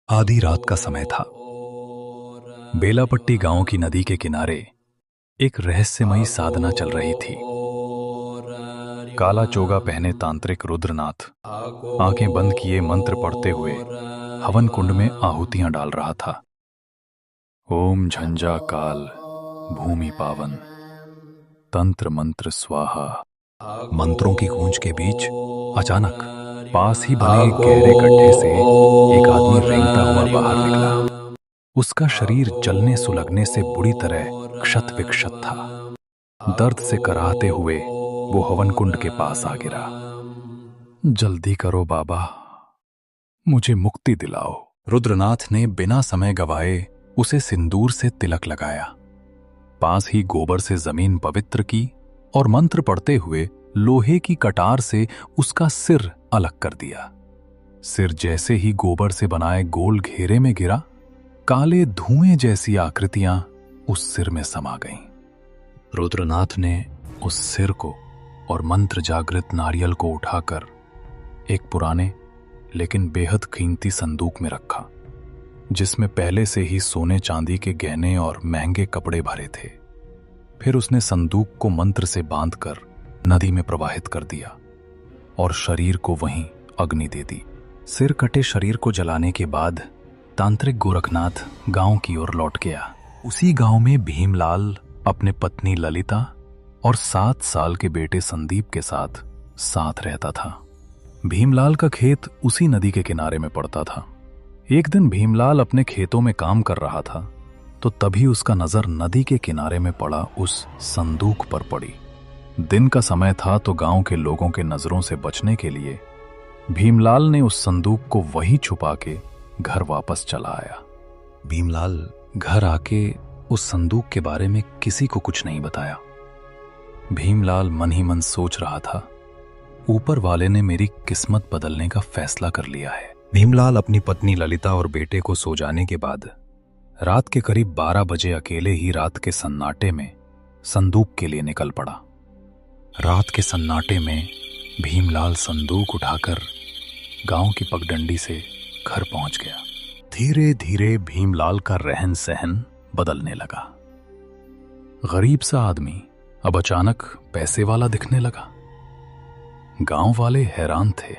आधी रात का समय था। बेलापट्टी गांव की नदी के किनारे एक रहस्यमयी साधना चल रही थी। काला चोगा पहने तांत्रिक रुद्रनाथ आंखें बंद किए मंत्र पढ़ते हुए हवन कुंड में आहुतियां डाल रहा था। ओम झंझा काल भूमि पावन तंत्र मंत्र स्वाहा। मंत्रों की गूंज के बीच अचानक पास ही बने एक गहरे गड्ढे से एक आदमी रेंगता हुआ बाहर निकला। उसका शरीर जलने सुलगने से बुरी तरह क्षत विक्षत था। दर्द से कराहते हुए वो हवन कुंड के पास आ गिरा। जल्दी करो बाबा, मुझे मुक्ति दिलाओ। रुद्रनाथ ने बिना समय गवाए उसे सिंदूर से तिलक लगाया। पास ही गोबर से जमीन पवित्र की और मंत्र पढ़ते हुए लोहे की कटार से उसका सिर अलग कर दिया। सिर जैसे ही गोबर से बनाए गोल घेरे में गिरा, काले धुएं जैसी आकृतियां उस सिर में समा गईं। रुद्रनाथ ने उस सिर को और मंत्र जागृत नारियल को उठाकर एक पुराने लेकिन बेहद कीमती संदूक में रखा, जिसमें पहले से ही सोने चांदी के गहने और महंगे कपड़े भरे थे। फिर उसने संदूक को मंत्र से बांधकर नदी में प्रवाहित कर दिया और शरीर को वहीं अग्नि दे दी। सिर कटे शरीर को जलाने के बाद तांत्रिक गोरखनाथ गांव की ओर लौट गया। उसी गांव में भीमलाल अपने पत्नी ललिता और 7 साल के बेटे संदीप के साथ साथ रहता था। भीमलाल का खेत उसी नदी के किनारे में पड़ता था। एक दिन भीमलाल अपने खेतों में काम कर रहा था तो तभी उसका नजर नदी के किनारे में पड़ा उस संदूक पर पड़ी। दिन का समय था तो गांव के लोगों के नजरों से बचने के लिए भीमलाल ने उस संदूक को वहीं छुपा के घर वापस चला आया। भीमलाल घर आके उस संदूक के बारे में किसी को कुछ नहीं बताया। भीमलाल मन ही मन सोच रहा था, ऊपर वाले ने मेरी किस्मत बदलने का फैसला कर लिया है। भीमलाल अपनी पत्नी ललिता और बेटे को सो जाने के बाद रात के करीब 12 बजे अकेले ही रात के सन्नाटे में संदूक के लिए निकल पड़ा। रात के सन्नाटे में भीमलाल संदूक उठाकर गांव की पगडंडी से घर पहुंच गया। धीरे धीरे भीमलाल का रहन सहन बदलने लगा। गरीब सा आदमी अब अचानक पैसे वाला दिखने लगा। गांव वाले हैरान थे।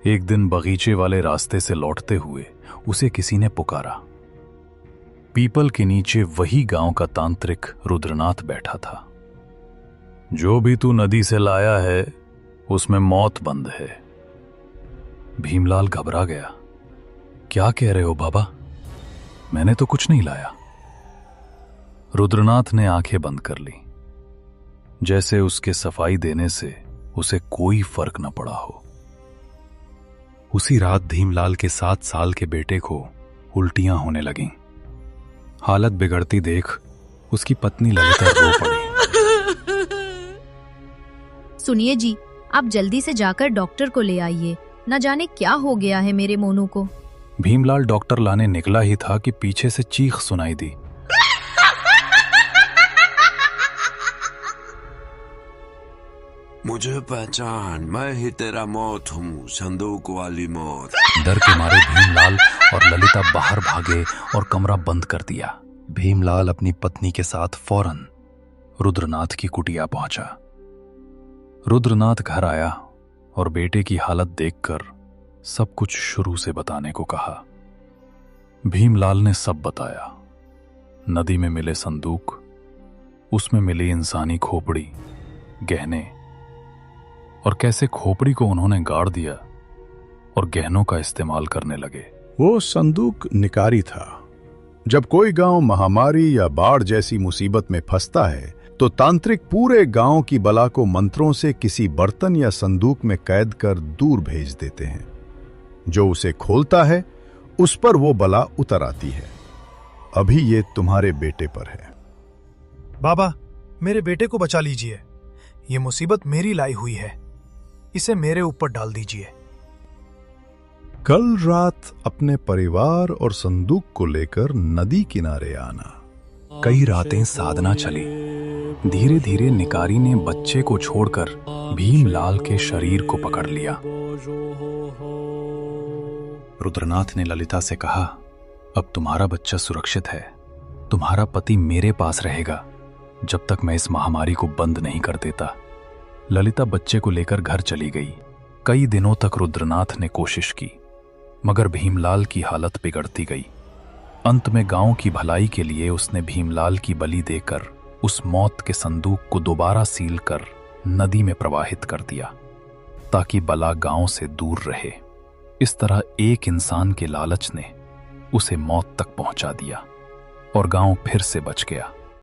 एक दिन बगीचे वाले रास्ते से लौटते हुए उसे किसी ने पुकारा। पीपल के नीचे वही गांव का तांत्रिक रुद्रनाथ बैठा था। जो भी तू नदी से लाया है उसमें मौत बंद है। भीमलाल घबरा गया। क्या कह रहे हो बाबा? मैंने तो कुछ नहीं लाया। रुद्रनाथ ने आंखें बंद कर ली, जैसे उसके सफाई देने से उसे कोई फर्क न पड़ा हो। उसी रात भीमलाल के 7 साल के बेटे को उल्टियां होने लगीं। हालत बिगड़ती देख उसकी पत्नी ललिता रो पड़ी। सुनिए जी, आप जल्दी से जाकर डॉक्टर को ले आइए। न जाने क्या हो गया है मेरे मोनू को। भीमलाल डॉक्टर लाने निकला ही था कि पीछे से चीख सुनाई दी। मुझे पहचान, मैं ही तेरा मौत हूँ, संदूक वाली मौत। डर के मारे भीमलाल और ललिता बाहर भागे और कमरा बंद कर दिया। भीमलाल अपनी पत्नी के साथ फौरन रुद्रनाथ की कुटिया पहुंचा। रुद्रनाथ घर आया और बेटे की हालत देखकर सब कुछ शुरू से बताने को कहा। भीमलाल ने सब बताया। नदी में मिले संदूक, उसमें मिली इंसानी खोपड़ी, गहने, और कैसे खोपड़ी को उन्होंने गाड़ दिया और गहनों का इस्तेमाल करने लगे। वो संदूक निकारी था। जब कोई गांव महामारी या बाढ़ जैसी मुसीबत में फंसता है तो तांत्रिक पूरे गांव की बला को मंत्रों से किसी बर्तन या संदूक में कैद कर दूर भेज देते हैं। जो उसे खोलता है उस पर वो बला उतर आती है। अभी ये तुम्हारे बेटे पर है। बाबा, मेरे बेटे को बचा लीजिए। ये मुसीबत मेरी लाई हुई है, इसे मेरे ऊपर डाल दीजिए। कल रात अपने परिवार और संदूक को लेकर नदी किनारे आना। कई रातें साधना चली। धीरे धीरे निकारी ने बच्चे को छोड़कर भीमलाल के शरीर को पकड़ लिया। रुद्रनाथ ने ललिता से कहा, अब तुम्हारा बच्चा सुरक्षित है। तुम्हारा पति मेरे पास रहेगा जब तक मैं इस महामारी को बंद नहीं कर देता। ललिता बच्चे को लेकर घर चली गई। कई दिनों तक रुद्रनाथ ने कोशिश की, मगर भीमलाल की हालत बिगड़ती गई। अंत में गांव की भलाई के लिए उसने भीमलाल की बलि देकर उस मौत के संदूक को दोबारा सील कर नदी में प्रवाहित कर दिया, ताकि बला गांव से दूर रहे। इस तरह एक इंसान के लालच ने उसे मौत तक पहुंचा दिया और गांव फिर से बच गया।